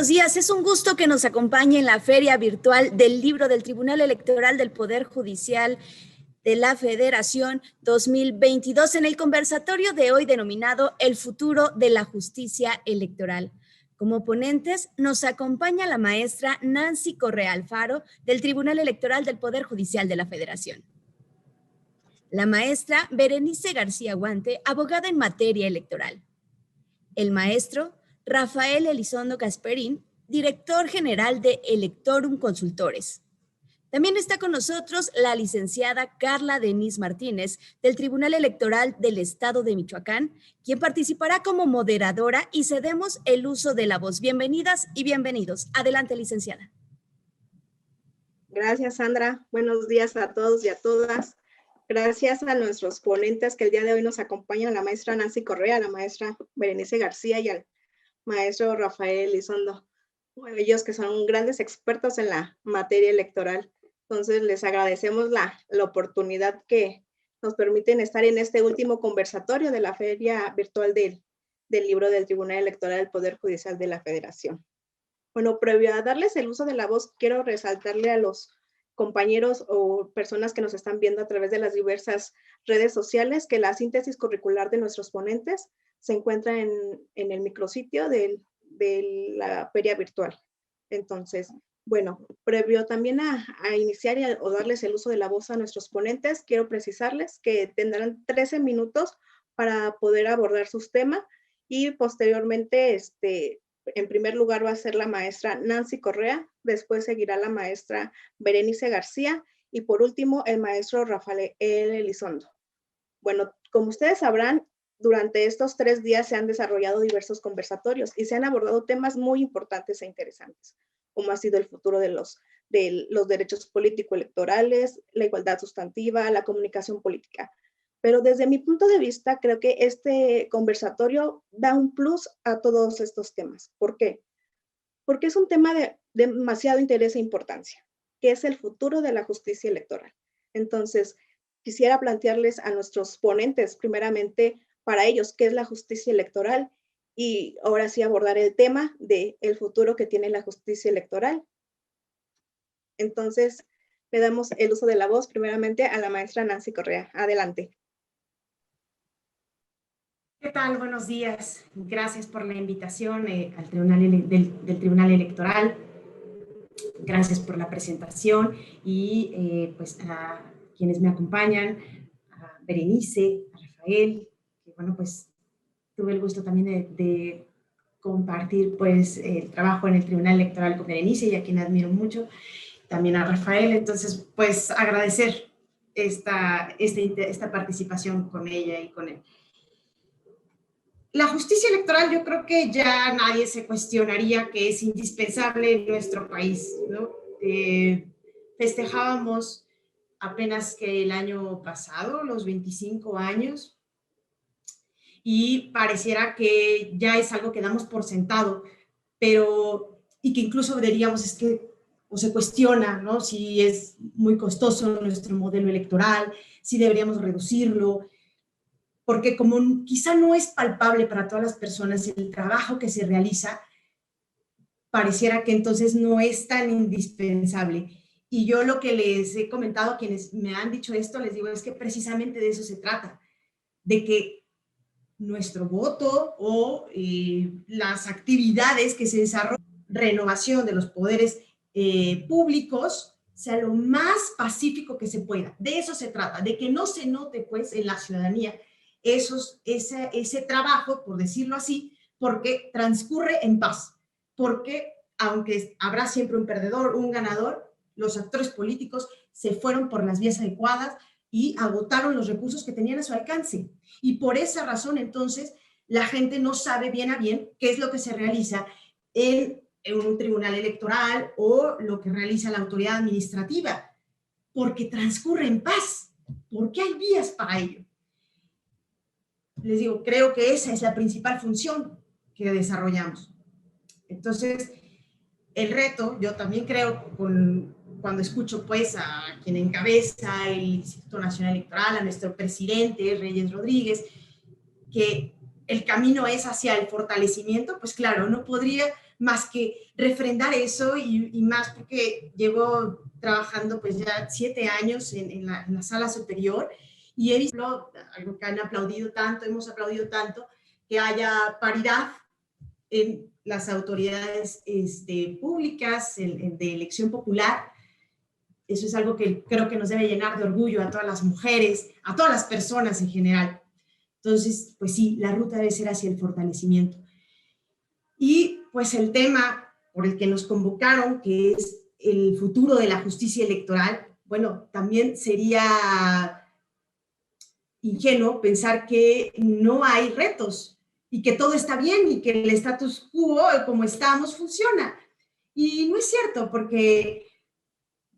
buenos días. Es un gusto que nos acompañe en la feria virtual del libro del Tribunal Electoral del Poder Judicial de la Federación 2022 en el conversatorio de hoy denominado El futuro de la justicia electoral. Como ponentes nos acompaña la maestra Nancy Correa Alfaro del Tribunal Electoral del Poder Judicial de la Federación. La maestra Berenice García Guante, abogada en materia electoral. El maestro Rafael Elizondo Gasperín, director general de Electorum Consultores. También está con nosotros la licenciada Carla Denise Martínez del Tribunal Electoral del Estado de Michoacán, quien participará como moderadora y cedemos el uso de la voz. Bienvenidas y bienvenidos. Adelante, licenciada. Gracias, Sandra. Buenos días a todos y a todas. Gracias a nuestros ponentes que el día de hoy nos acompañan, la maestra Nancy Correa, la maestra Berenice García y al maestro Rafael Elizondo. Ellos que son grandes expertos en la materia electoral. Entonces, les agradecemos la oportunidad que nos permiten estar en este último conversatorio de la feria virtual del libro del Tribunal Electoral del Poder Judicial de la Federación. Bueno, previo a darles el uso de la voz, quiero resaltarle a los compañeros o personas que nos están viendo a través de las diversas redes sociales que la síntesis curricular de nuestros ponentes se encuentra en el micrositio de la feria virtual. Entonces, bueno, previo también a iniciar o darles el uso de la voz a nuestros ponentes, quiero precisarles que tendrán 13 minutos para poder abordar sus temas y posteriormente, en primer lugar va a ser la maestra Nancy Correa, después seguirá la maestra Berenice García y por último el maestro Rafael Elizondo. Bueno, como ustedes sabrán, durante estos 3 días se han desarrollado diversos conversatorios y se han abordado temas muy importantes e interesantes, como ha sido el futuro de los derechos político-electorales, la igualdad sustantiva, la comunicación política. Pero desde mi punto de vista, creo que este conversatorio da un plus a todos estos temas. ¿Por qué? Porque es un tema de demasiado interés e importancia, que es el futuro de la justicia electoral. Entonces, quisiera plantearles a nuestros ponentes, primeramente, para ellos, qué es la justicia electoral y ahora sí abordar el tema del futuro que tiene la justicia electoral. Entonces, le damos el uso de la voz primeramente a la maestra Nancy Correa. Adelante. ¿Qué tal? Buenos días. Gracias por la invitación al Tribunal del Tribunal Electoral. Gracias por la presentación y pues a quienes me acompañan, a Berenice, a Rafael, que bueno, pues tuve el gusto también de compartir pues el trabajo en el Tribunal Electoral con Berenice y a quien admiro mucho, también a Rafael. Entonces, pues agradecer esta participación con ella y con él. La justicia electoral yo creo que ya nadie se cuestionaría que es indispensable en nuestro país, ¿no? Festejábamos apenas que el año pasado, los 25 años, y pareciera que ya es algo que damos por sentado, pero, y que incluso diríamos o se cuestiona, ¿no? Si es muy costoso nuestro modelo electoral, si deberíamos reducirlo, porque como quizá no es palpable para todas las personas el trabajo que se realiza, pareciera que entonces no es tan indispensable. Y yo lo que les he comentado a quienes me han dicho esto, les digo, es que precisamente de eso se trata, de que nuestro voto o las actividades que se desarrollan, renovación de los poderes públicos, sea lo más pacífico que se pueda. De eso se trata, de que no se note pues en la ciudadanía ese trabajo, por decirlo así, porque transcurre en paz, porque aunque habrá siempre un perdedor, un ganador, los actores políticos se fueron por las vías adecuadas y agotaron los recursos que tenían a su alcance. Y por esa razón, entonces, la gente no sabe bien a bien qué es lo que se realiza en un tribunal electoral o lo que realiza la autoridad administrativa, porque transcurre en paz, porque hay vías para ello. Les digo, creo que esa es la principal función que desarrollamos. Entonces, el reto, yo también creo, cuando escucho pues a quien encabeza el Instituto Nacional Electoral, a nuestro presidente Reyes Rodríguez, que el camino es hacia el fortalecimiento, pues claro, no podría más que refrendar eso y más porque llevo trabajando pues ya 7 años en la sala superior y he visto algo que han aplaudido tanto, hemos aplaudido tanto, que haya paridad en las autoridades públicas, de elección popular. Eso es algo que creo que nos debe llenar de orgullo a todas las mujeres, a todas las personas en general. Entonces, pues sí, la ruta debe ser hacia el fortalecimiento. Y pues el tema por el que nos convocaron, que es el futuro de la justicia electoral, bueno, también sería ingenuo pensar que no hay retos y que todo está bien y que el status quo, como estamos, funciona. Y no es cierto, porque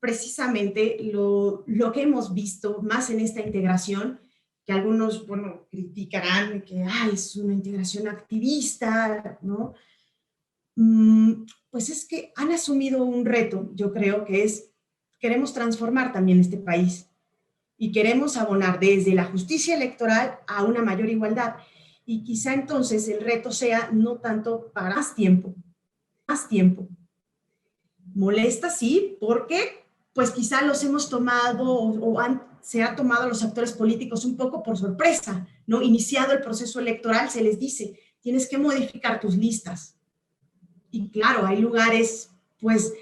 precisamente lo que hemos visto más en esta integración, que algunos, bueno, criticarán que es una integración activista, ¿no? Pues es que han asumido un reto, yo creo que es, queremos transformar también este país y queremos abonar desde la justicia electoral a una mayor igualdad. Y quizá entonces el reto sea no tanto para más tiempo. Molesta, sí, porque pues quizá los hemos tomado se ha tomado a los actores políticos un poco por sorpresa, ¿no? Iniciado el proceso electoral, se les dice, tienes que modificar tus listas. Y claro, hay lugares, pues,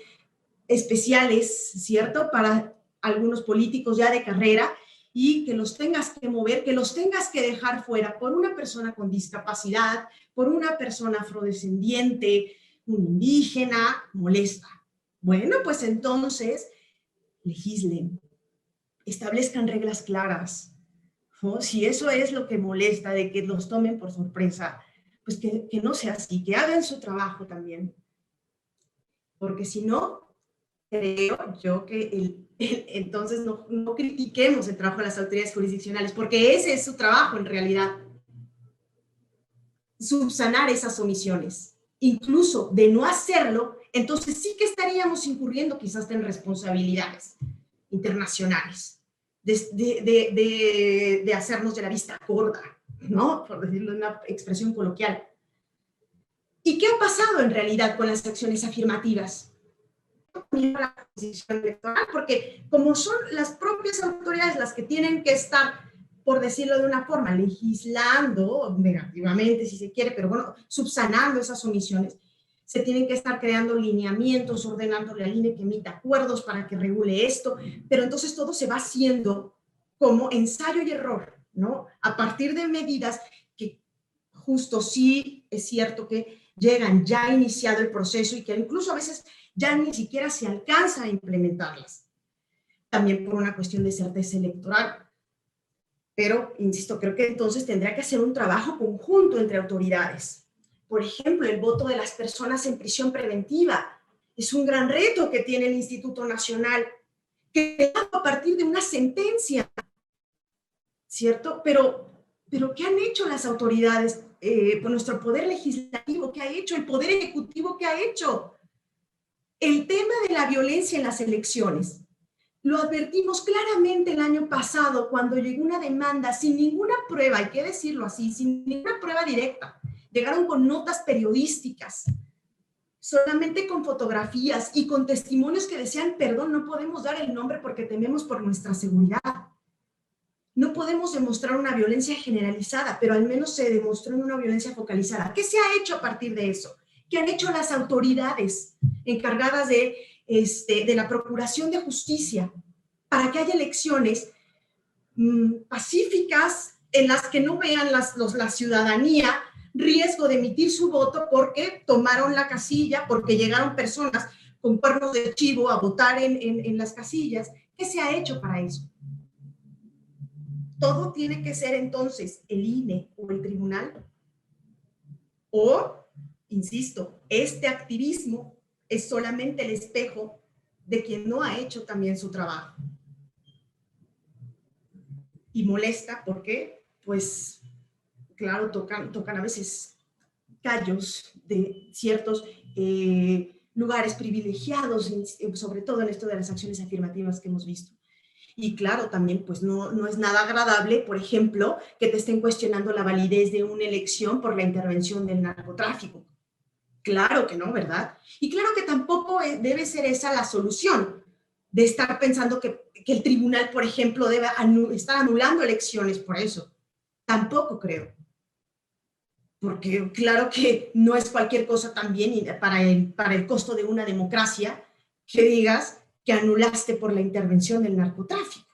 especiales, ¿cierto? Para algunos políticos ya de carrera y que los tengas que mover, que los tengas que dejar fuera por una persona con discapacidad, por una persona afrodescendiente, un indígena, molesta. Bueno, pues entonces legislen, establezcan reglas claras, ¿no? Si eso es lo que molesta, de que los tomen por sorpresa, pues que no sea así, que hagan su trabajo también. Porque si no, creo yo que entonces no critiquemos el trabajo de las autoridades jurisdiccionales, porque ese es su trabajo en realidad. Subsanar esas omisiones. Incluso de no hacerlo, entonces sí que estaríamos incurriendo quizás en responsabilidades internacionales, de hacernos de la vista gorda, ¿no? Por decirlo en una expresión coloquial. ¿Y qué ha pasado en realidad con las acciones afirmativas? La jurisdicción electoral, porque como son las propias autoridades las que tienen que estar, por decirlo de una forma, legislando negativamente, si se quiere, pero bueno, subsanando esas omisiones, se tienen que estar creando lineamientos, ordenándole al INE que emita acuerdos para que regule esto, pero entonces todo se va haciendo como ensayo y error, ¿no? A partir de medidas que justo sí es cierto que llegan ya iniciado el proceso y que incluso a veces ya ni siquiera se alcanza a implementarlas. También por una cuestión de certeza electoral. Pero, insisto, creo que entonces tendría que hacer un trabajo conjunto entre autoridades. Por ejemplo, el voto de las personas en prisión preventiva es un gran reto que tiene el Instituto Nacional, que a partir de una sentencia, ¿cierto? Pero ¿qué han hecho las autoridades? Con nuestro poder legislativo, ¿qué ha hecho? El poder ejecutivo, ¿qué ha hecho? El tema de la violencia en las elecciones. Lo advertimos claramente el año pasado cuando llegó una demanda sin ninguna prueba, hay que decirlo así, sin ninguna prueba directa. Llegaron con notas periodísticas, solamente con fotografías y con testimonios que decían, perdón, no podemos dar el nombre porque tememos por nuestra seguridad. No podemos demostrar una violencia generalizada, pero al menos se demostró una violencia focalizada. ¿Qué se ha hecho a partir de eso? ¿Qué han hecho las autoridades encargadas de la Procuración de Justicia para que haya elecciones pacíficas en las que no vean la ciudadanía riesgo de emitir su voto porque tomaron la casilla, porque llegaron personas con cuernos de chivo a votar en las casillas? ¿Qué se ha hecho para eso? ¿Todo tiene que ser entonces el INE o el tribunal? O, insisto, este activismo es solamente el espejo de quien no ha hecho también su trabajo. Y molesta porque, pues, claro, tocan a veces callos de ciertos lugares privilegiados, sobre todo en esto de las acciones afirmativas que hemos visto. Y claro, también pues no es nada agradable, por ejemplo, que te estén cuestionando la validez de una elección por la intervención del narcotráfico. Claro que no, ¿verdad? Y claro que tampoco debe ser esa la solución, de estar pensando que el tribunal, por ejemplo, debe estar anulando elecciones por eso. Tampoco creo. Porque claro que no es cualquier cosa también para el costo de una democracia que digas que anulaste por la intervención del narcotráfico.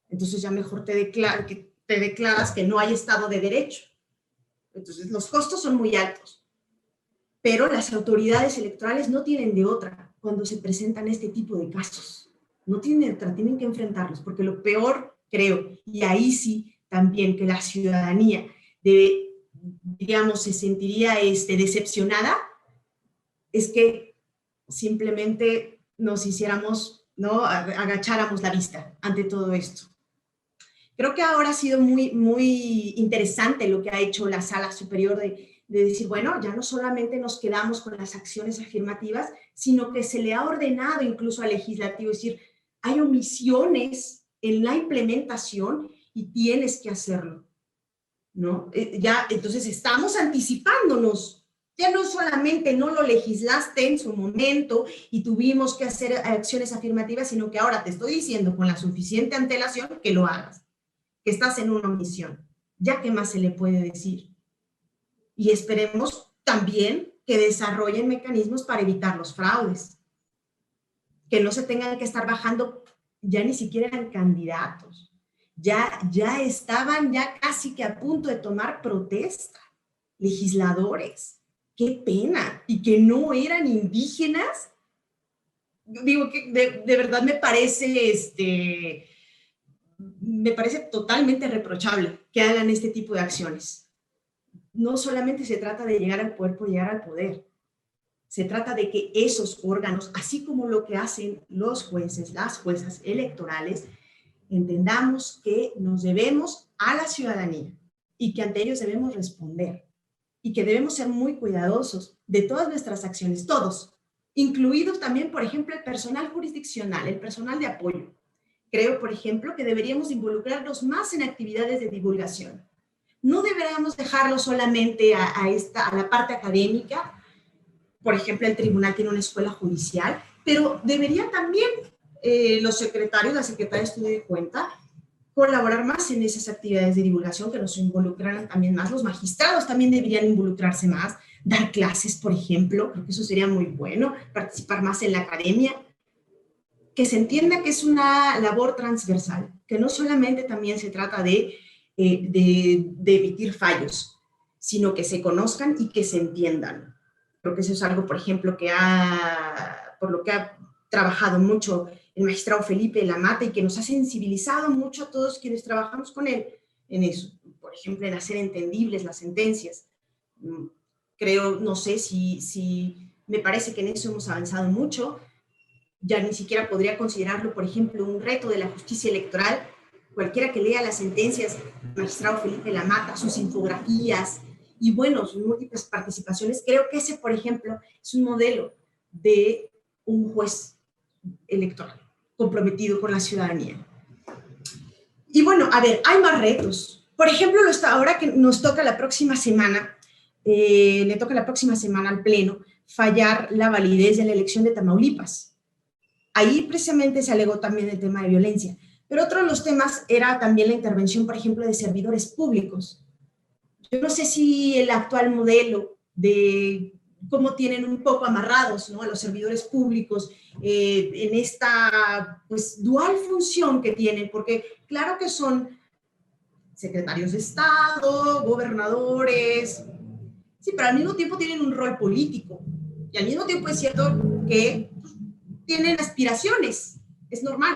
Entonces ya mejor te declaras que no hay Estado de Derecho. Entonces los costos son muy altos. Pero las autoridades electorales no tienen de otra cuando se presentan este tipo de casos. No tienen de otra, tienen que enfrentarlos, porque lo peor, creo, y ahí sí también que la ciudadanía debe, digamos, se sentiría decepcionada, es que simplemente nos hiciéramos, ¿no? Agacháramos la vista ante todo esto. Creo que ahora ha sido muy, muy interesante lo que ha hecho la Sala Superior de decir, bueno, ya no solamente nos quedamos con las acciones afirmativas, sino que se le ha ordenado incluso al legislativo, es decir, hay omisiones en la implementación y tienes que hacerlo, ¿no? Ya, entonces estamos anticipándonos. Ya no solamente no lo legislaste en su momento y tuvimos que hacer acciones afirmativas, sino que ahora te estoy diciendo con la suficiente antelación que lo hagas, que estás en una omisión. ¿Ya qué más se le puede decir? Y esperemos también que desarrollen mecanismos para evitar los fraudes, que no se tengan que estar bajando, ya ni siquiera eran candidatos, ya estaban ya casi que a punto de tomar protesta, legisladores, qué pena, y que no eran indígenas. Digo que de verdad me parece totalmente reprochable que hagan este tipo de acciones. No solamente se trata de llegar al poder por llegar al poder, se trata de que esos órganos, así como lo que hacen los jueces, las juezas electorales, entendamos que nos debemos a la ciudadanía y que ante ellos debemos responder y que debemos ser muy cuidadosos de todas nuestras acciones, todos, incluidos también, por ejemplo, el personal jurisdiccional, el personal de apoyo. Creo, por ejemplo, que deberíamos involucrarnos más en actividades de divulgación. No deberíamos dejarlo solamente a la parte académica. Por ejemplo, el tribunal tiene una escuela judicial, pero deberían también los secretarios, las secretarias de cuenta, colaborar más en esas actividades de divulgación, que nos involucraran también más. Los magistrados también deberían involucrarse más, dar clases, por ejemplo, creo que eso sería muy bueno, participar más en la academia, que se entienda que es una labor transversal, que no solamente también se trata de emitir fallos, sino que se conozcan y que se entiendan. Creo que eso es algo, por ejemplo, por lo que ha trabajado mucho el magistrado Felipe Lamata y que nos ha sensibilizado mucho a todos quienes trabajamos con él en eso. Por ejemplo, en hacer entendibles las sentencias. Creo, no sé si me parece que en eso hemos avanzado mucho. Ya ni siquiera podría considerarlo, por ejemplo, un reto de la justicia electoral. Cualquiera que lea las sentencias del magistrado Felipe Lamata, sus infografías y, bueno, sus múltiples participaciones, creo que ese, por ejemplo, es un modelo de un juez electoral comprometido con la ciudadanía. Y bueno, a ver, hay más retos. Por ejemplo, ahora que nos toca la próxima semana, le toca la próxima semana al Pleno fallar la validez de la elección de Tamaulipas. Ahí precisamente se alegó también el tema de violencia. Pero otro de los temas era también la intervención, por ejemplo, de servidores públicos. Yo no sé si el actual modelo de cómo tienen un poco amarrados, ¿no?, a los servidores públicos en esta, pues, dual función que tienen, porque claro que son secretarios de Estado, gobernadores, sí, pero al mismo tiempo tienen un rol político y al mismo tiempo es cierto que tienen aspiraciones, es normal.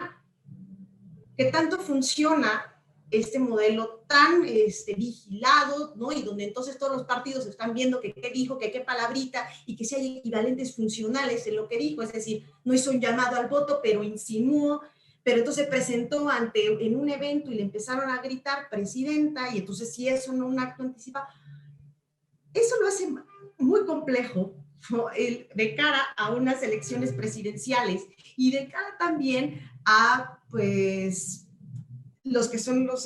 ¿Qué tanto funciona este modelo tan vigilado, ¿no? Y donde entonces todos los partidos están viendo que qué dijo, que qué palabrita, y que si hay equivalentes funcionales en lo que dijo, es decir, no hizo un llamado al voto, pero insinuó, pero entonces presentó en un evento y le empezaron a gritar presidenta, y entonces si eso no es un acto anticipado, eso lo hace muy complejo, ¿no?, de cara a unas elecciones presidenciales y de cara también a, pues, los que son los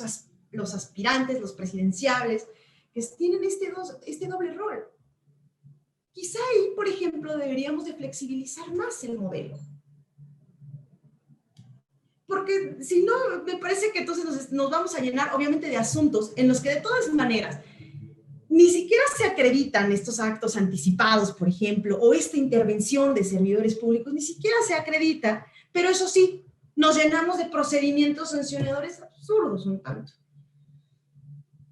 aspirantes, los presidenciables, que tienen este doble rol. quizá ahí, por ejemplo, deberíamos de flexibilizar más el modelo. Porque si no, me parece que entonces nos vamos a llenar, obviamente, de asuntos en los que de todas maneras ni siquiera se acreditan estos actos anticipados, por ejemplo, o esta intervención de servidores públicos, ni siquiera se acredita, pero eso sí, nos llenamos de procedimientos sancionadores absurdos un tanto,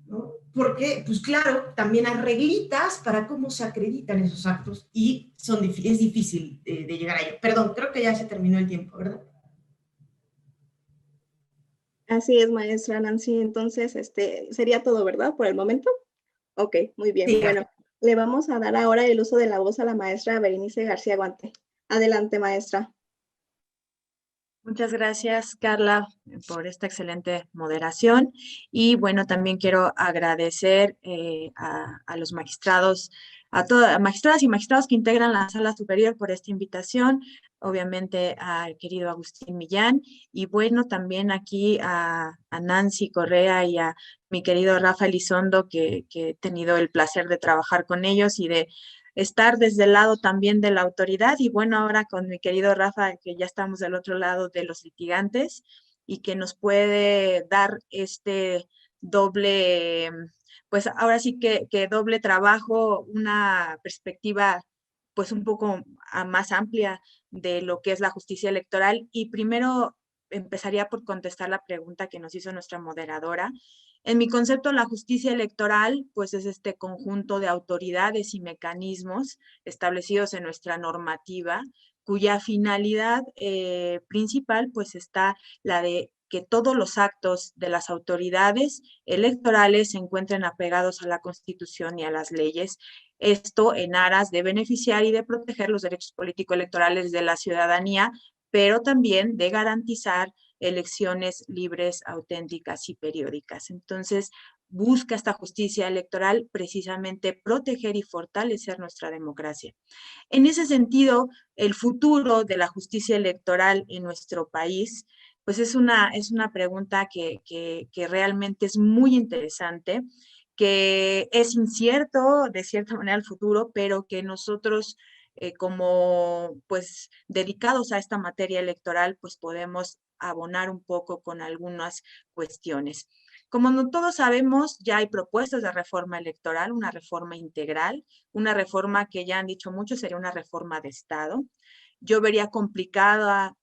¿no? Porque, pues claro, también hay reglitas para cómo se acreditan esos actos y es difícil de llegar a ello. Perdón, creo que ya se terminó el tiempo, ¿verdad? Así es, maestra Nancy. Entonces, sería todo, ¿verdad? Por el momento. Ok, muy bien. Sí. Bueno, le vamos a dar ahora el uso de la voz a la maestra Berenice García Guante. Adelante, maestra. Muchas gracias, Carla, por esta excelente moderación. Y bueno, también quiero agradecer a los magistrados, a magistradas y magistrados que integran la sala superior por esta invitación, obviamente al querido Agustín Millán, y bueno, también aquí a Nancy Correa y a mi querido Rafa Elizondo, que he tenido el placer de trabajar con ellos y de estar desde el lado también de la autoridad y bueno, ahora con mi querido Rafa, que ya estamos del otro lado de los litigantes y que nos puede dar este doble, pues ahora sí que doble trabajo, una perspectiva pues un poco más amplia de lo que es la justicia electoral. Y primero empezaría por contestar la pregunta que nos hizo nuestra moderadora. En mi concepto, la justicia electoral, pues es este conjunto de autoridades y mecanismos establecidos en nuestra normativa, cuya finalidad principal, pues está la de que todos los actos de las autoridades electorales se encuentren apegados a la Constitución y a las leyes. Esto en aras de beneficiar y de proteger los derechos político-electorales de la ciudadanía, pero también de garantizar elecciones libres, auténticas y periódicas. Entonces, busca esta justicia electoral precisamente proteger y fortalecer nuestra democracia. En ese sentido, el futuro de la justicia electoral en nuestro país, pues es una pregunta que realmente es muy interesante, que es incierto de cierta manera el futuro, pero que nosotros como pues dedicados a esta materia electoral, pues podemos abonar un poco con algunas cuestiones. Como no todos sabemos, ya hay propuestas de reforma electoral, una reforma integral, una reforma que ya han dicho muchos sería una reforma de Estado. Yo vería complicada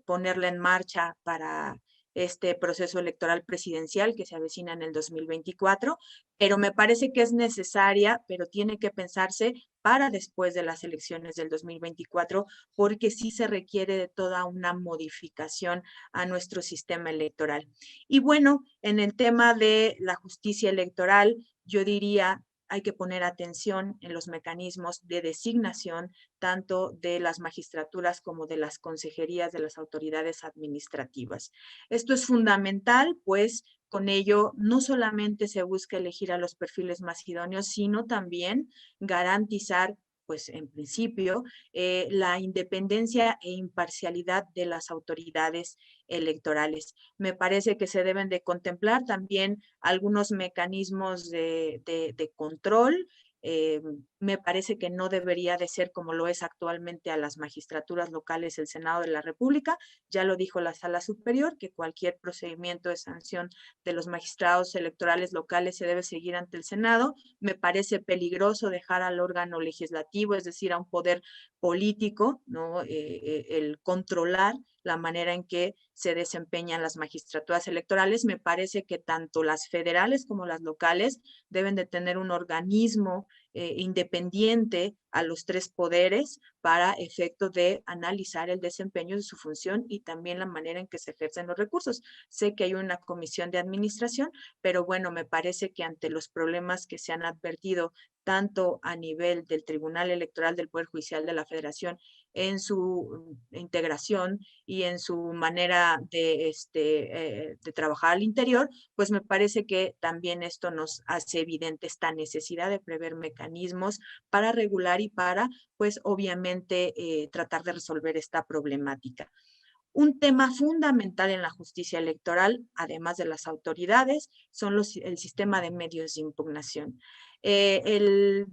ponerla en marcha para este proceso electoral presidencial que se avecina en el 2024, pero me parece que es necesaria, pero tiene que pensarse para después de las elecciones del 2024, porque sí se requiere de toda una modificación a nuestro sistema electoral. Y bueno, en el tema de la justicia electoral, yo diría hay que poner atención en los mecanismos de designación tanto de las magistraturas como de las consejerías de las autoridades administrativas. Esto es fundamental, pues con ello no solamente se busca elegir a los perfiles más idóneos, sino también garantizar pues en principio, la independencia e imparcialidad de las autoridades electorales. Me parece que se deben de contemplar también algunos mecanismos de control. Me parece que no debería de ser como lo es actualmente a las magistraturas locales el Senado de la República. Ya lo dijo la Sala Superior, que cualquier procedimiento de sanción de los magistrados electorales locales se debe seguir ante el Senado. Me parece peligroso dejar al órgano legislativo, es decir, a un poder político, ¿no? El controlar la manera en que se desempeñan las magistraturas electorales. Me parece que tanto las federales como las locales deben de tener un organismo independiente a los tres poderes para efecto de analizar el desempeño de su función y también la manera en que se ejercen los recursos. Sé que hay una comisión de administración, pero bueno, me parece que ante los problemas que se han advertido tanto a nivel del Tribunal Electoral del Poder Judicial de la Federación en su integración y en su manera de trabajar al interior, pues me parece que también esto nos hace evidente esta necesidad de prever mecanismos para regular y para, pues obviamente, tratar de resolver esta problemática. Un tema fundamental en la justicia electoral, además de las autoridades, son el sistema de medios de impugnación.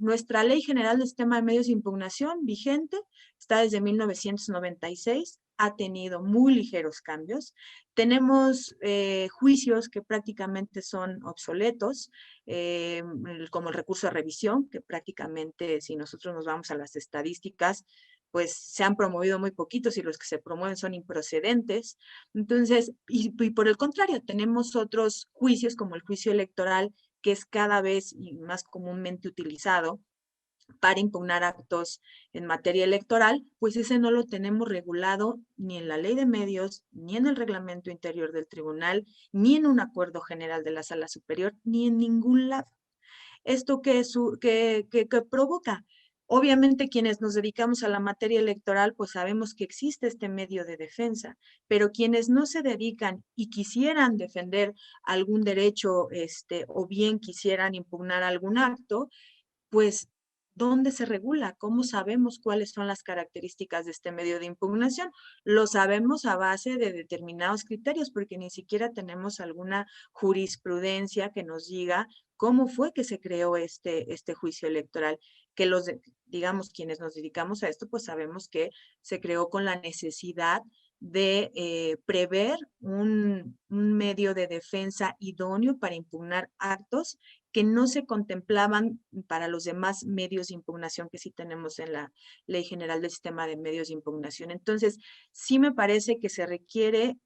Nuestra Ley General del Sistema de Medios de Impugnación vigente está desde 1996, ha tenido muy ligeros cambios. Tenemos juicios que prácticamente son obsoletos, como el recurso de revisión, que prácticamente, si nosotros nos vamos a las estadísticas, pues se han promovido muy poquitos y los que se promueven son improcedentes. Entonces, y por el contrario, tenemos otros juicios como el juicio electoral, que es cada vez más comúnmente utilizado para impugnar actos en materia electoral, pues ese no lo tenemos regulado ni en la ley de medios, ni en el reglamento interior del tribunal, ni en un acuerdo general de la Sala Superior, ni en ningún lado. ¿Esto qué provoca? Obviamente quienes nos dedicamos a la materia electoral, pues sabemos que existe este medio de defensa, pero quienes no se dedican y quisieran defender algún derecho, o bien quisieran impugnar algún acto, pues ¿dónde se regula? ¿Cómo sabemos cuáles son las características de este medio de impugnación? Lo sabemos a base de determinados criterios, porque ni siquiera tenemos alguna jurisprudencia que nos diga cómo fue que se creó este juicio electoral, que digamos, quienes nos dedicamos a esto, pues sabemos que se creó con la necesidad de prever un medio de defensa idóneo para impugnar actos que no se contemplaban para los demás medios de impugnación que sí tenemos en la Ley General del Sistema de Medios de Impugnación. Entonces, sí me parece que se requiere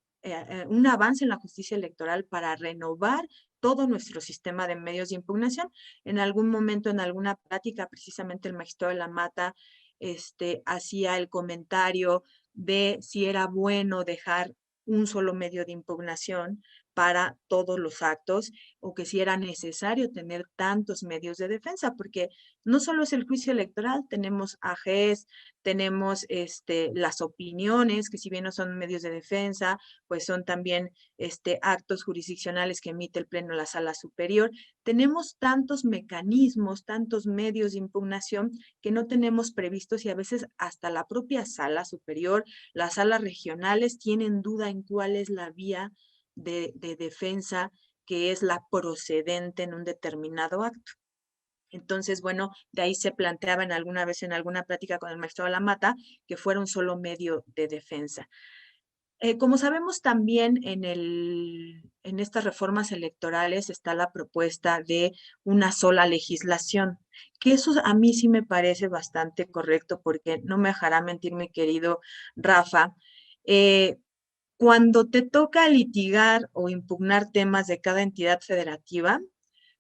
un avance en la justicia electoral para renovar todo nuestro sistema de medios de impugnación. En algún momento, en alguna plática, precisamente el magistrado de la Mata hacía el comentario de si era bueno dejar un solo medio de impugnación para todos los actos, o que si era necesario tener tantos medios de defensa, porque no solo es el juicio electoral, tenemos AGs, tenemos las opiniones, que si bien no son medios de defensa, pues son también actos jurisdiccionales que emite el Pleno de la Sala Superior. Tenemos tantos mecanismos, tantos medios de impugnación que no tenemos previstos, y a veces hasta la propia Sala Superior, las salas regionales tienen duda en cuál es la vía de defensa que es la procedente en un determinado acto. Entonces, bueno, de ahí se planteaba alguna vez en alguna plática con el magistrado de la Mata que fuera un solo medio de defensa. Como sabemos, también en estas reformas electorales está la propuesta de una sola legislación, que eso a mí sí me parece bastante correcto, porque no me dejará mentir mi querido Rafa, cuando te toca litigar o impugnar temas de cada entidad federativa,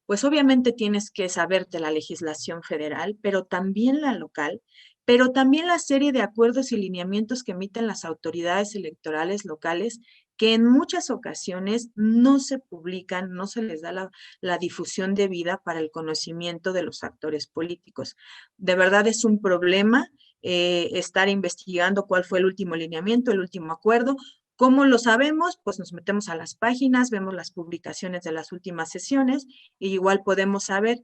pues obviamente tienes que saberte la legislación federal, pero también la local, pero también la serie de acuerdos y lineamientos que emiten las autoridades electorales locales, que en muchas ocasiones no se publican, no se les da la difusión debida para el conocimiento de los actores políticos. De verdad es un problema estar investigando cuál fue el último lineamiento, el último acuerdo. ¿Cómo lo sabemos? Pues nos metemos a las páginas, vemos las publicaciones de las últimas sesiones y igual podemos saber.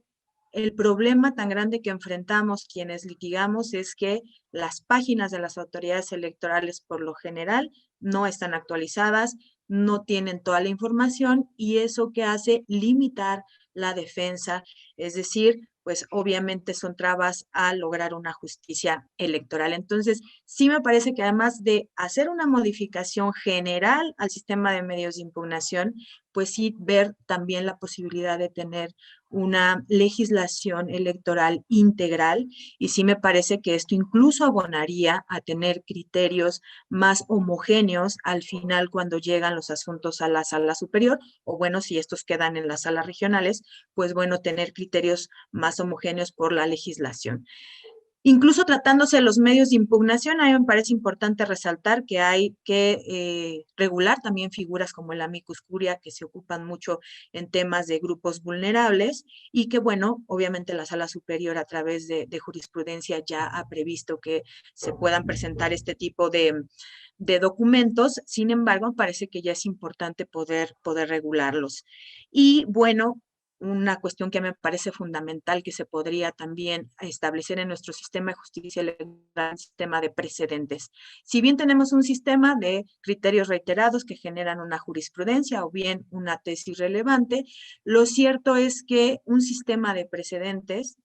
El problema tan grande que enfrentamos quienes litigamos es que las páginas de las autoridades electorales por lo general no están actualizadas, no tienen toda la información, y eso que hace limitar la defensa, es decir, pues obviamente son trabas a lograr una justicia electoral. Entonces, sí me parece que además de hacer una modificación general al sistema de medios de impugnación, pues sí ver también la posibilidad de tener una legislación electoral integral, y sí me parece que esto incluso abonaría a tener criterios más homogéneos al final cuando llegan los asuntos a la Sala Superior, o bueno, si estos quedan en las salas regionales, pues bueno, tener criterios más homogéneos por la legislación. Incluso tratándose de los medios de impugnación, a mí me parece importante resaltar que hay que regular también figuras como el amicus curia, que se ocupan mucho en temas de grupos vulnerables, y que, bueno, obviamente la Sala Superior a través de jurisprudencia ya ha previsto que se puedan presentar este tipo de documentos. Sin embargo, parece que ya es importante poder regularlos. Y bueno, una cuestión que me parece fundamental que se podría también establecer en nuestro sistema de justicia electoral, un sistema de precedentes. Si bien tenemos un sistema de criterios reiterados que generan una jurisprudencia o bien una tesis relevante, lo cierto es que un sistema de precedentes,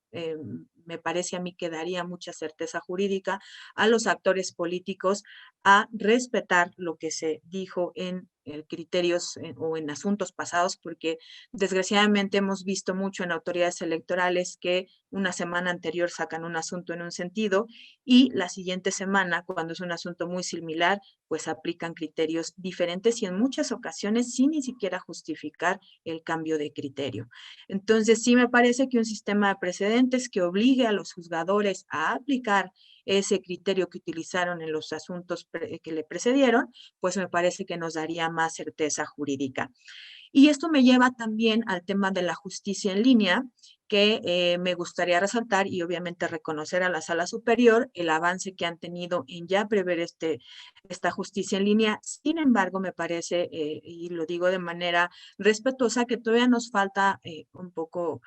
me parece a mí que daría mucha certeza jurídica a los actores políticos a respetar lo que se dijo en criterios o en asuntos pasados, porque desgraciadamente hemos visto mucho en autoridades electorales que una semana anterior sacan un asunto en un sentido y la siguiente semana, cuando es un asunto muy similar, pues aplican criterios diferentes y en muchas ocasiones sin ni siquiera justificar el cambio de criterio. Entonces, sí me parece que un sistema de precedentes que obligue a los juzgadores a aplicar ese criterio que utilizaron en los asuntos que le precedieron, pues me parece que nos daría más certeza jurídica. Y esto me lleva también al tema de la justicia en línea, que me gustaría resaltar y obviamente reconocer a la Sala Superior el avance que han tenido en ya prever esta justicia en línea. Sin embargo, me parece, y lo digo de manera respetuosa, que todavía nos falta un poco,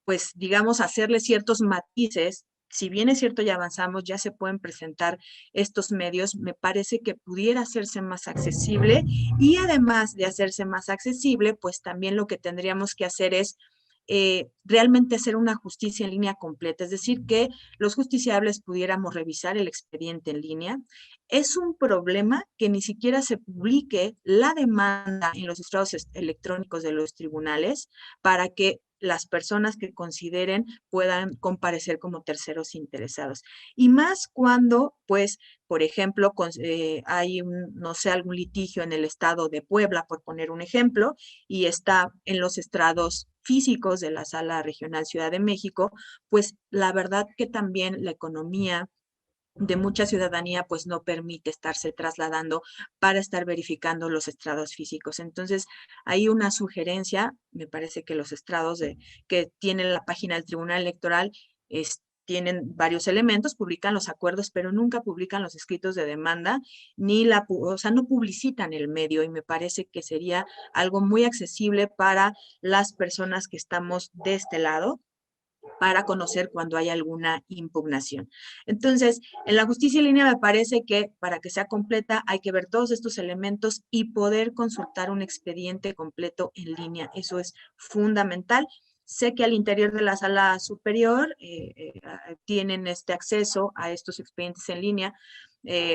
pues digamos, hacerle ciertos matices. Si bien es cierto, ya avanzamos, ya se pueden presentar estos medios, me parece que pudiera hacerse más accesible y además de hacerse más accesible, pues también lo que tendríamos que hacer es realmente hacer una justicia en línea completa, es decir, que los justiciables pudiéramos revisar el expediente en línea. Es un problema que ni siquiera se publique la demanda en los estrados electrónicos de los tribunales para que las personas que consideren puedan comparecer como terceros interesados. Y más cuando, pues, por ejemplo, hay, no sé, algún litigio en el estado de Puebla, por poner un ejemplo, y está en los estrados físicos de la Sala Regional Ciudad de México, pues la verdad que también la economía de mucha ciudadanía pues no permite estarse trasladando para estar verificando los estrados físicos. Entonces, hay una sugerencia, me parece que los estrados que tiene la página del Tribunal Electoral tienen varios elementos, publican los acuerdos, pero nunca publican los escritos de demanda, o sea, no publicitan el medio y me parece que sería algo muy accesible para las personas que estamos de este lado, para conocer cuando hay alguna impugnación. Entonces, en la justicia en línea me parece que para que sea completa hay que ver todos estos elementos y poder consultar un expediente completo en línea. Eso es fundamental. Sé que al interior de la Sala Superior tienen este acceso a estos expedientes en línea,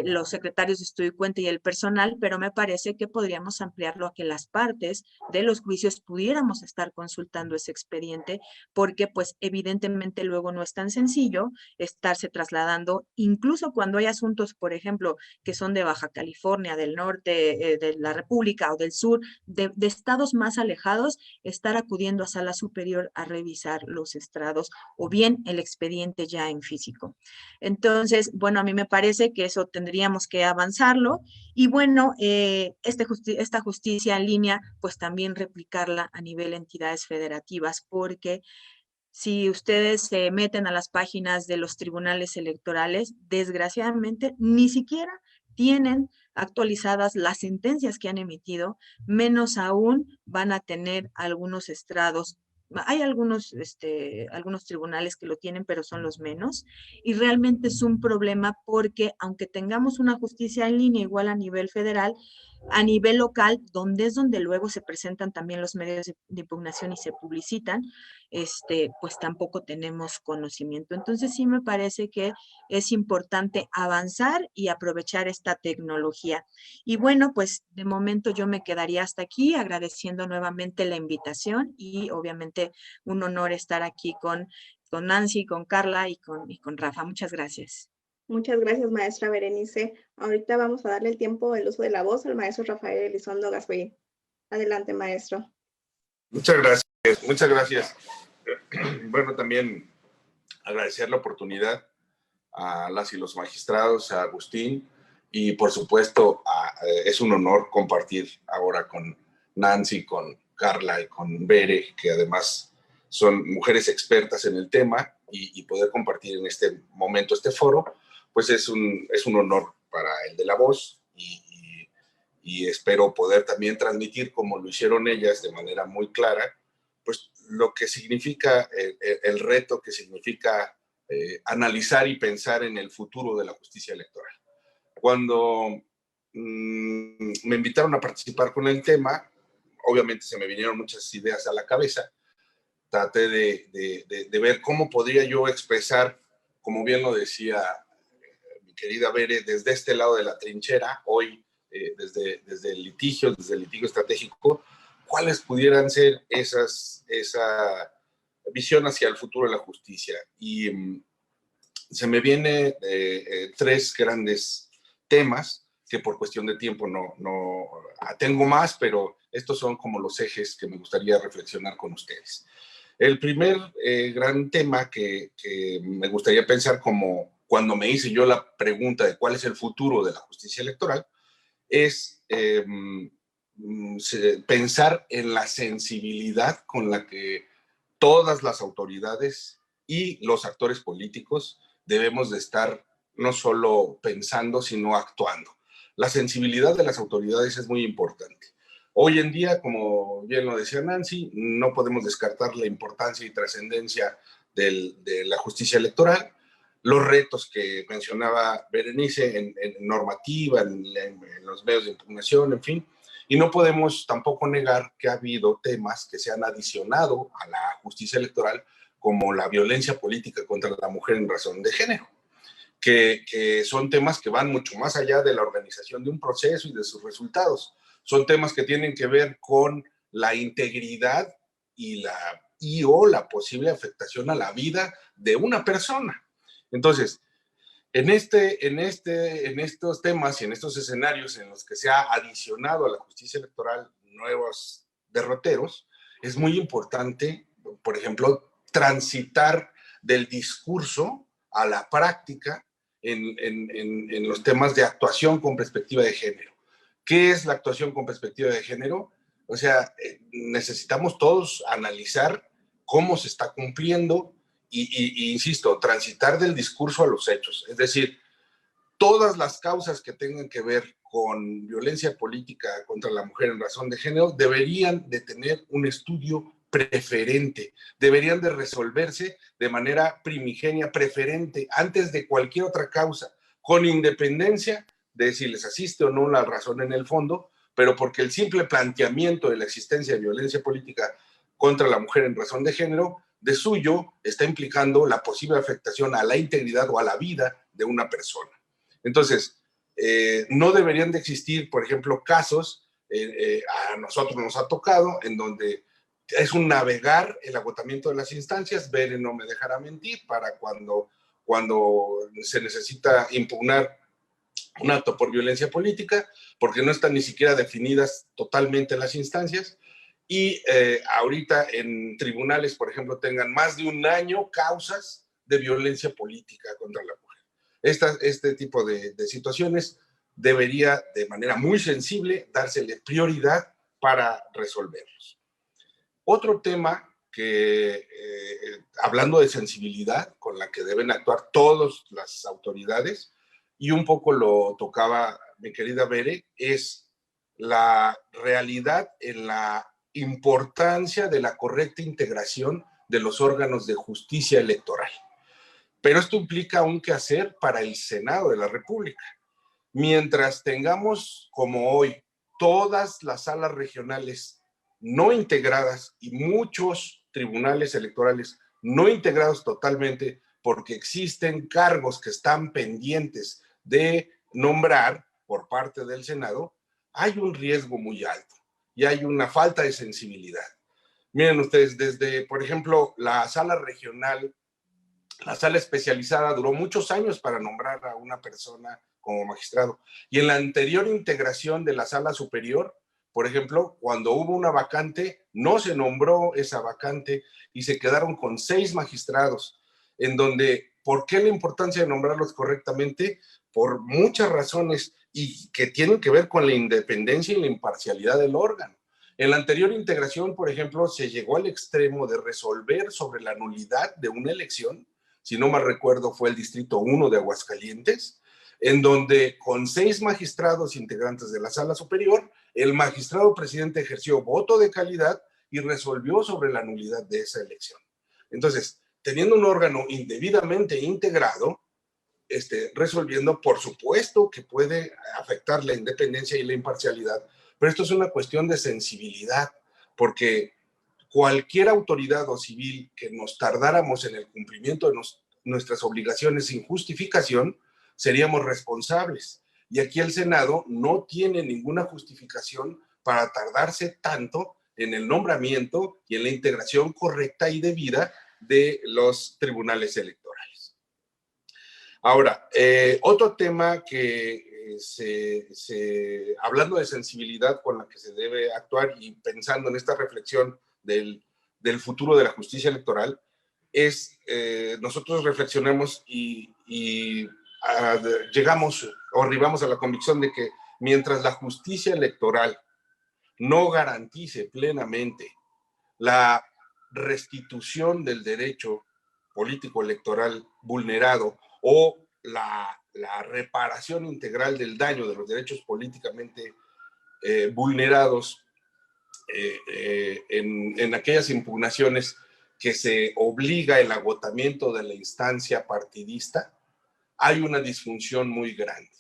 los secretarios de estudio y cuenta y el personal, pero me parece que podríamos ampliarlo a que las partes de los juicios pudiéramos estar consultando ese expediente, porque pues evidentemente luego no es tan sencillo estarse trasladando, incluso cuando hay asuntos, por ejemplo, que son de Baja California, del norte de la República o del sur, de estados más alejados, estar acudiendo a Sala Superior a revisar los estrados o bien el expediente ya en físico. Entonces, bueno, a mí me parece que eso tendríamos que avanzarlo y bueno, esta justicia en línea, pues también replicarla a nivel de entidades federativas, porque si ustedes se meten a las páginas de los tribunales electorales, desgraciadamente ni siquiera tienen actualizadas las sentencias que han emitido, menos aún van a tener algunos estrados. Hay algunos tribunales que lo tienen, pero son los menos. Y realmente es un problema porque aunque tengamos una justicia en línea igual a nivel federal, a nivel local, donde es donde luego se presentan también los medios de impugnación y se publicitan, pues tampoco tenemos conocimiento. Entonces sí me parece que es importante avanzar y aprovechar esta tecnología. Y bueno, pues de momento yo me quedaría hasta aquí agradeciendo nuevamente la invitación y obviamente un honor estar aquí con Nancy, con Carla y con Rafa. Muchas gracias. Muchas gracias, maestra Berenice. Ahorita vamos a darle el tiempo del uso de la voz al maestro Rafael Elizondo Gasperín. Adelante, maestro. Muchas gracias, muchas gracias. Bueno, también agradecer la oportunidad a las y los magistrados, a Agustín, y por supuesto es un honor compartir ahora con Nancy, con Carla y con Bere, que además son mujeres expertas en el tema, y poder compartir en este momento este foro, pues es un honor para el de la voz, y espero poder también transmitir, como lo hicieron ellas de manera muy clara, pues lo que significa el reto que significa analizar y pensar en el futuro de la justicia electoral. Cuando me invitaron a participar con el tema, obviamente se me vinieron muchas ideas a la cabeza. Traté de ver cómo podría yo expresar, como bien lo decía mi querida Bere, desde este lado de la trinchera, hoy desde el litigio estratégico, cuáles pudieran ser esa visión hacia el futuro de la justicia. Y se me vienen tres grandes temas que por cuestión de tiempo no tengo más, pero estos son como los ejes que me gustaría reflexionar con ustedes. El primer gran tema que me gustaría pensar, como cuando me hice yo la pregunta de cuál es el futuro de la justicia electoral, es pensar en la sensibilidad con la que todas las autoridades y los actores políticos debemos de estar no solo pensando, sino actuando. La sensibilidad de las autoridades es muy importante. Hoy en día, como bien lo decía Nancy, no podemos descartar la importancia y trascendencia de la justicia electoral, los retos que mencionaba Berenice en normativa, en los medios de impugnación, en fin, y no podemos tampoco negar que ha habido temas que se han adicionado a la justicia electoral, como la violencia política contra la mujer en razón de género, que son temas que van mucho más allá de la organización de un proceso y de sus resultados. Son temas que tienen que ver con la integridad o la posible afectación a la vida de una persona. Entonces, en estos temas y en estos escenarios en los que se ha adicionado a la justicia electoral nuevos derroteros, es muy importante, por ejemplo, transitar del discurso a la práctica en los temas de actuación con perspectiva de género. ¿Qué es la actuación con perspectiva de género? O sea, necesitamos todos analizar cómo se está cumpliendo y insisto, transitar del discurso a los hechos. Es decir, todas las causas que tengan que ver con violencia política contra la mujer en razón de género deberían de tener un estudio preferente, deberían de resolverse de manera primigenia, preferente, antes de cualquier otra causa, con independencia de si les asiste o no la razón en el fondo, pero porque el simple planteamiento de la existencia de violencia política contra la mujer en razón de género, de suyo, está implicando la posible afectación a la integridad o a la vida de una persona. Entonces, no deberían de existir, por ejemplo, casos, a nosotros nos ha tocado, en donde es un navegar el agotamiento de las instancias. Bere no me dejará mentir, para cuando se necesita impugnar un acto por violencia política, porque no están ni siquiera definidas totalmente las instancias, y ahorita en tribunales, por ejemplo, tengan más de un año causas de violencia política contra la mujer. Este tipo de situaciones debería, de manera muy sensible, dársele prioridad para resolverlos. Otro tema que, hablando de sensibilidad con la que deben actuar todas las autoridades, y un poco lo tocaba mi querida Bere, es la realidad en la importancia de la correcta integración de los órganos de justicia electoral. Pero esto implica un quehacer para el Senado de la República. Mientras tengamos, como hoy, todas las salas regionales no integradas y muchos tribunales electorales no integrados totalmente, porque existen cargos que están pendientes de nombrar por parte del Senado, hay un riesgo muy alto y hay una falta de sensibilidad. Miren ustedes, desde, por ejemplo, la sala regional, la sala especializada duró muchos años para nombrar a una persona como magistrado. Y en la anterior integración de la sala superior, por ejemplo, cuando hubo una vacante, no se nombró esa vacante y se quedaron con 6 magistrados, en donde, ¿por qué la importancia de nombrarlos correctamente? Por muchas razones, y que tienen que ver con la independencia y la imparcialidad del órgano. En la anterior integración, por ejemplo, se llegó al extremo de resolver sobre la nulidad de una elección, si no mal recuerdo fue el Distrito 1 de Aguascalientes, en donde con 6 magistrados integrantes de la Sala Superior, el magistrado presidente ejerció voto de calidad y resolvió sobre la nulidad de esa elección. Entonces, teniendo un órgano indebidamente integrado, resolviendo, por supuesto que puede afectar la independencia y la imparcialidad, pero esto es una cuestión de sensibilidad, porque cualquier autoridad o civil que nos tardáramos en el cumplimiento de nuestras obligaciones sin justificación, seríamos responsables. Y aquí el Senado no tiene ninguna justificación para tardarse tanto en el nombramiento y en la integración correcta y debida de los tribunales electorales. Ahora, otro tema que hablando de sensibilidad con la que se debe actuar y pensando en esta reflexión del futuro de la justicia electoral, es nosotros reflexionemos y llegamos o arribamos a la convicción de que mientras la justicia electoral no garantice plenamente la restitución del derecho político electoral vulnerado o la reparación integral del daño de los derechos políticamente vulnerados en aquellas impugnaciones que se obliga el agotamiento de la instancia partidista, hay una disfunción muy grande.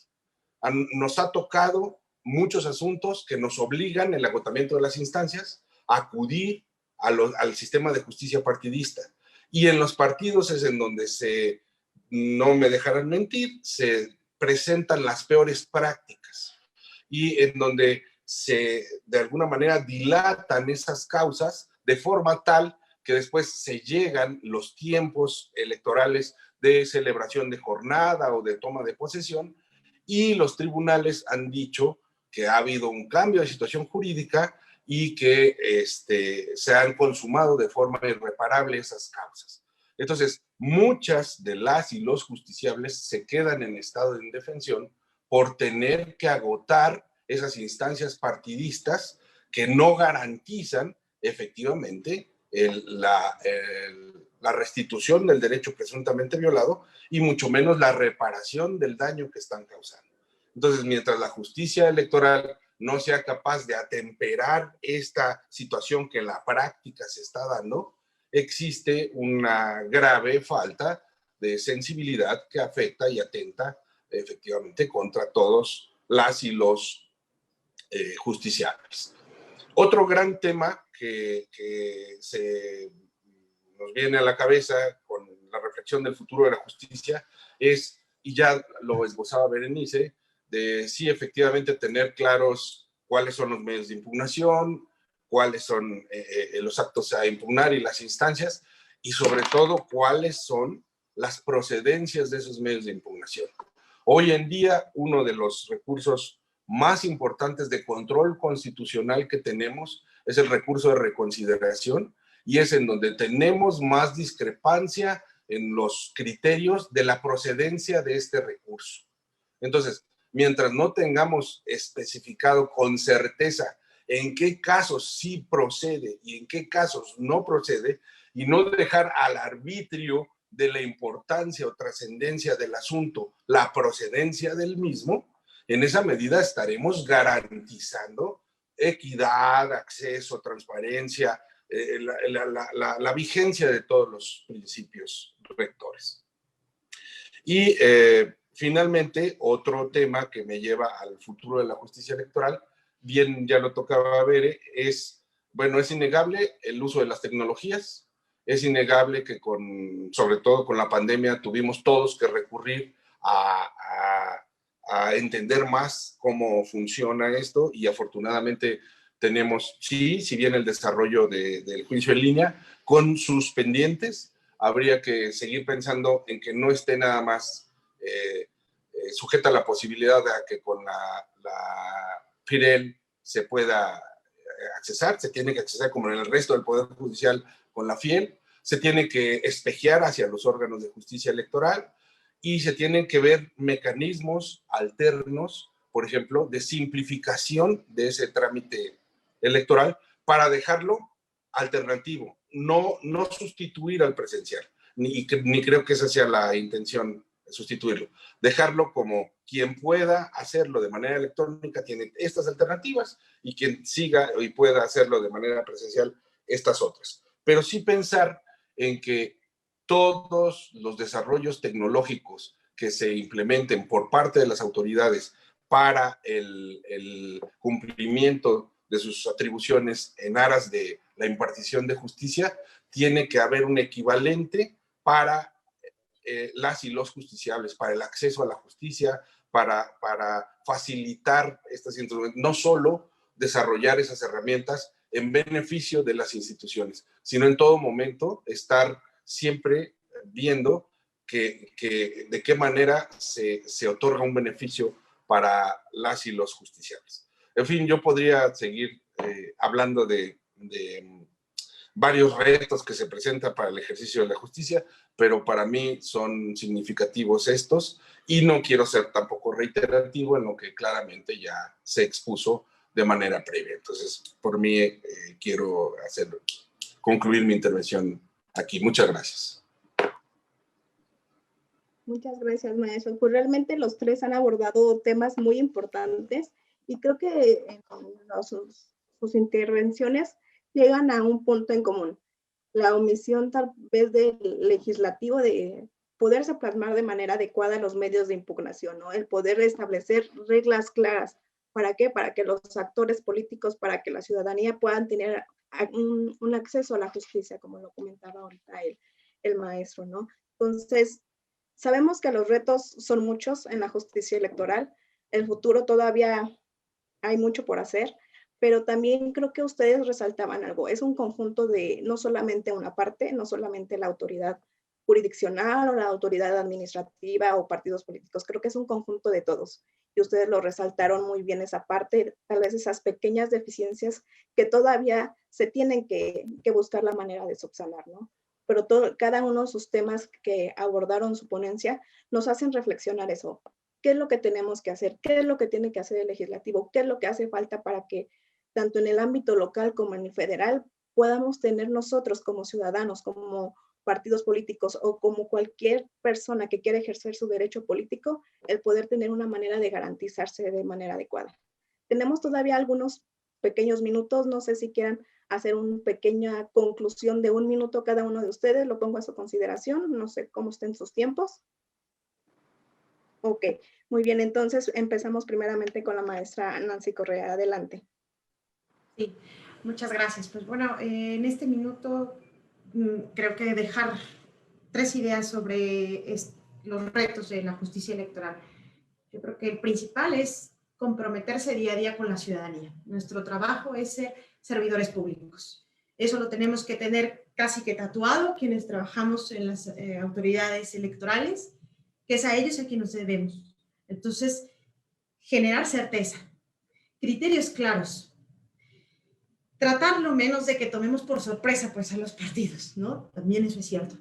Nos ha tocado muchos asuntos que nos obligan el agotamiento de las instancias a acudir al sistema de justicia partidista. Y en los partidos es en donde no me dejarán mentir, se presentan las peores prácticas y en donde de alguna manera dilatan esas causas de forma tal que después se llegan los tiempos electorales de celebración de jornada o de toma de posesión y los tribunales han dicho que ha habido un cambio de situación jurídica y que se han consumado de forma irreparable esas causas. Entonces, muchas de las y los justiciables se quedan en estado de indefensión por tener que agotar esas instancias partidistas que no garantizan efectivamente la restitución del derecho presuntamente violado y mucho menos la reparación del daño que están causando. Entonces, mientras la justicia electoral no sea capaz de atemperar esta situación que en la práctica se está dando, existe una grave falta de sensibilidad que afecta y atenta efectivamente contra todos las y los justiciables. Otro gran tema que nos viene a la cabeza con la reflexión del futuro de la justicia es, y ya lo esbozaba Berenice, de sí efectivamente tener claros cuáles son los medios de impugnación, cuáles son los actos a impugnar y las instancias, y sobre todo cuáles son las procedencias de esos medios de impugnación. Hoy en día, uno de los recursos más importantes de control constitucional que tenemos es el recurso de reconsideración, y es en donde tenemos más discrepancia en los criterios de la procedencia de este recurso. Entonces, mientras no tengamos especificado con certeza en qué casos sí procede y en qué casos no procede, y no dejar al arbitrio de la importancia o trascendencia del asunto la procedencia del mismo, en esa medida estaremos garantizando equidad, acceso, transparencia, la vigencia de todos los principios rectores. Y finalmente, otro tema que me lleva al futuro de la justicia electoral, bien ya lo tocaba Bere, es innegable el uso de las tecnologías, es innegable que sobre todo con la pandemia tuvimos todos que recurrir a entender más cómo funciona esto, y afortunadamente tenemos, sí, si bien el desarrollo del juicio en línea, con sus pendientes, habría que seguir pensando en que no esté nada más sujeta a la posibilidad de que con la FIREL se pueda accesar, se tiene que accesar como en el resto del Poder Judicial con la FIEL, se tiene que espejear hacia los órganos de justicia electoral y se tienen que ver mecanismos alternos, por ejemplo, de simplificación de ese trámite electoral para dejarlo alternativo, no sustituir al presencial, ni creo que esa sea la intención, sustituirlo, dejarlo como quien pueda hacerlo de manera electrónica tiene estas alternativas y quien siga y pueda hacerlo de manera presencial estas otras. Pero sí pensar en que todos los desarrollos tecnológicos que se implementen por parte de las autoridades para el cumplimiento de sus atribuciones en aras de la impartición de justicia, tiene que haber un equivalente para las y los justiciables, para el acceso a la justicia, para facilitar estas instrumentos, no solo desarrollar esas herramientas en beneficio de las instituciones, sino en todo momento estar siempre viendo de qué manera se otorga un beneficio para las y los justiciables. En fin, yo podría seguir hablando de varios retos que se presentan para el ejercicio de la justicia, pero para mí son significativos estos y no quiero ser tampoco reiterativo en lo que claramente ya se expuso de manera previa. Entonces, por mí quiero concluir mi intervención aquí. Muchas gracias. Muchas gracias, maestro. Pues realmente los tres han abordado temas muy importantes y creo que en sus intervenciones llegan a un punto en común. La omisión tal vez del legislativo de poderse plasmar de manera adecuada los medios de impugnación, ¿no? El poder establecer reglas claras. ¿Para qué? Para que los actores políticos, para que la ciudadanía puedan tener un acceso a la justicia, como lo comentaba ahorita el maestro, ¿no? Entonces, sabemos que los retos son muchos en la justicia electoral. El futuro todavía hay mucho por hacer, pero también creo que ustedes resaltaban algo. Es un conjunto de no solamente una parte, no solamente la autoridad jurisdiccional o la autoridad administrativa o partidos políticos. Creo que es un conjunto de todos. Y ustedes lo resaltaron muy bien esa parte, tal vez esas pequeñas deficiencias que todavía se tienen que buscar la manera de subsanar, ¿no? Pero cada uno de sus temas que abordaron su ponencia nos hacen reflexionar eso. ¿Qué es lo que tenemos que hacer? ¿Qué es lo que tiene que hacer el legislativo? ¿Qué es lo que hace falta para que tanto en el ámbito local como en el federal podamos tener nosotros como ciudadanos, como partidos políticos o como cualquier persona que quiera ejercer su derecho político, el poder tener una manera de garantizarse de manera adecuada? Tenemos todavía algunos pequeños minutos, no sé si quieran hacer una pequeña conclusión de 1 minuto cada uno de ustedes, lo pongo a su consideración, no sé cómo estén sus tiempos. Ok, muy bien, entonces empezamos primeramente con la maestra Nancy Correa, adelante. Sí, muchas gracias. Pues bueno, en este minuto creo que dejar 3 ideas sobre los retos de la justicia electoral. Yo creo que el principal es comprometerse día a día con la ciudadanía. Nuestro trabajo es ser servidores públicos. Eso lo tenemos que tener casi que tatuado quienes trabajamos en las autoridades electorales, que es a ellos a quienes nos debemos. Entonces, generar certeza, criterios claros, tratar lo menos de que tomemos por sorpresa pues a los partidos, ¿no? También eso es cierto.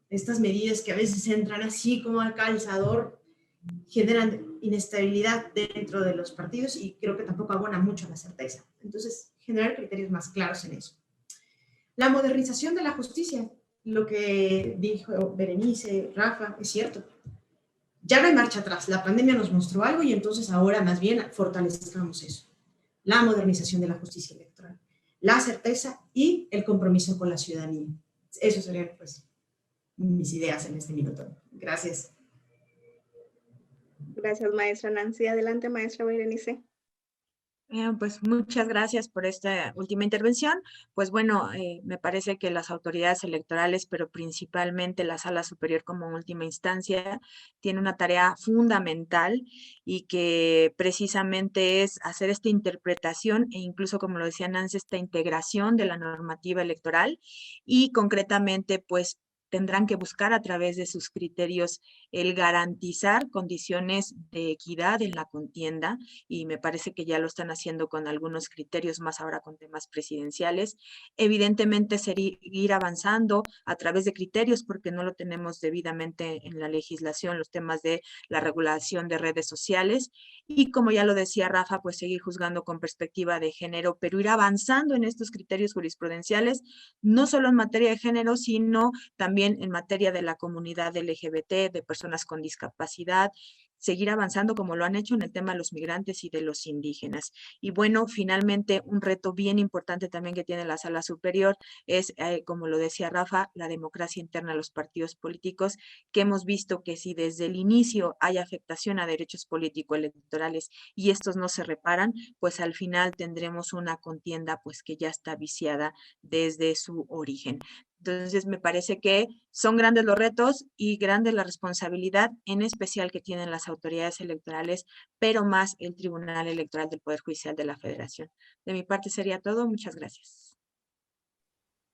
Estas medidas que a veces entran así como al calzador generan inestabilidad dentro de los partidos y creo que tampoco abona mucho a la certeza. Entonces, generar criterios más claros en eso. La modernización de la justicia, lo que dijo Berenice, Rafa, es cierto. Ya no hay marcha atrás, la pandemia nos mostró algo y entonces ahora más bien fortalezcamos eso. La modernización de la justicia electoral, la certeza y el compromiso con la ciudadanía. Eso serían pues mis ideas en este minuto. Gracias. Gracias, maestra Nancy. Adelante, maestra Berenice. Pues muchas gracias por esta última intervención. Pues bueno, me parece que las autoridades electorales, pero principalmente la Sala Superior como última instancia, tiene una tarea fundamental y que precisamente es hacer esta interpretación e incluso, como lo decía Nancy, esta integración de la normativa electoral y concretamente, pues, tendrán que buscar a través de sus criterios el garantizar condiciones de equidad en la contienda y me parece que ya lo están haciendo con algunos criterios más ahora con temas presidenciales. Evidentemente seguir avanzando a través de criterios porque no lo tenemos debidamente en la legislación, los temas de la regulación de redes sociales y como ya lo decía Rafa, pues seguir juzgando con perspectiva de género, pero ir avanzando en estos criterios jurisprudenciales, no solo en materia de género, sino también en materia de la comunidad LGBT, de personas con discapacidad, seguir avanzando como lo han hecho en el tema de los migrantes y de los indígenas. Y bueno, finalmente un reto bien importante también que tiene la Sala Superior es, como lo decía Rafa, la democracia interna de los partidos políticos, que hemos visto que si desde el inicio hay afectación a derechos políticos electorales y estos no se reparan, pues al final tendremos una contienda pues que ya está viciada desde su origen. Entonces, me parece que son grandes los retos y grande la responsabilidad, en especial que tienen las autoridades electorales, pero más el Tribunal Electoral del Poder Judicial de la Federación. De mi parte sería todo. Muchas gracias.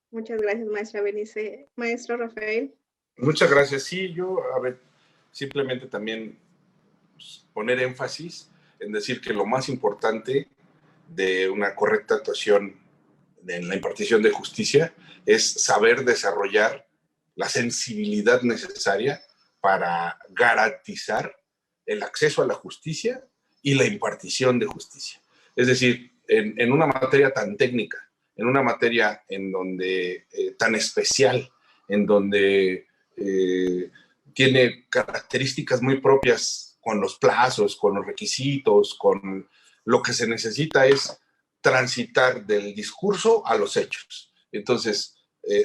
Muchas gracias, maestra Berenice. Maestro Rafael. Muchas gracias. Sí, yo, a ver, simplemente también poner énfasis en decir que lo más importante de una correcta actuación en la impartición de justicia es saber desarrollar la sensibilidad necesaria para garantizar el acceso a la justicia y la impartición de justicia. Es decir, en una materia tan técnica, en una materia en donde tan especial, en donde tiene características muy propias con los plazos, con los requisitos, con lo que se necesita es transitar del discurso a los hechos. Entonces,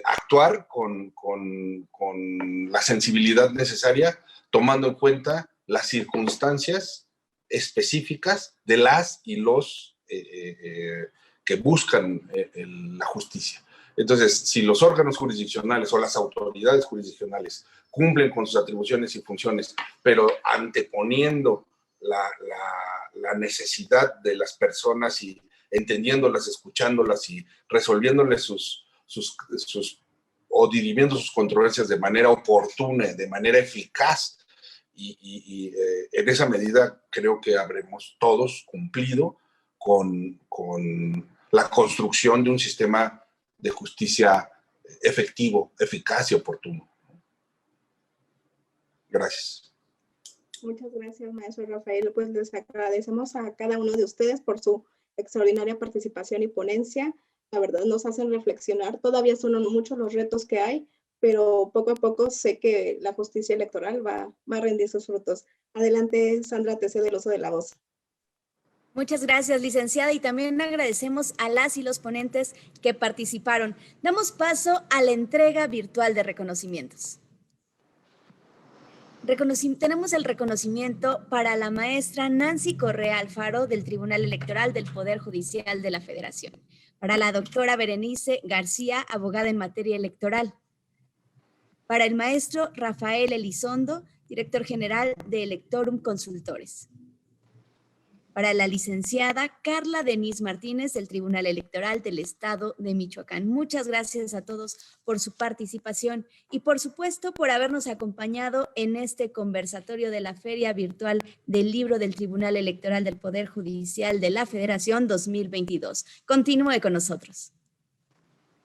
actuar con la sensibilidad necesaria, tomando en cuenta las circunstancias específicas de las y los que buscan la justicia. Entonces, si los órganos jurisdiccionales o las autoridades jurisdiccionales cumplen con sus atribuciones y funciones, pero anteponiendo la necesidad de las personas y entendiéndolas, escuchándolas y resolviéndoles o dirimiendo sus controversias de manera oportuna, de manera eficaz, y en esa medida creo que habremos todos cumplido con la construcción de un sistema de justicia efectivo, eficaz y oportuno. Gracias. Muchas gracias, maestro Rafael. Pues les agradecemos a cada uno de ustedes por su extraordinaria participación y ponencia. La verdad nos hacen reflexionar. Todavía son muchos los retos que hay, pero poco a poco sé que la justicia electoral va a rendir sus frutos. Adelante, Sandra, te cedo el uso de la voz. Muchas gracias, licenciada, y también agradecemos a las y los ponentes que participaron. Damos paso a la entrega virtual de reconocimientos. Tenemos el reconocimiento para la maestra Nancy Correa Alfaro del Tribunal Electoral del Poder Judicial de la Federación, para la doctora Berenice García, abogada en materia electoral, para el maestro Rafael Elizondo, director general de Electorum Consultores, para la licenciada Carla Denise Martínez del Tribunal Electoral del Estado de Michoacán. Muchas gracias a todos por su participación y por supuesto por habernos acompañado en este conversatorio de la Feria Virtual del Libro del Tribunal Electoral del Poder Judicial de la Federación 2022. Continúe con nosotros.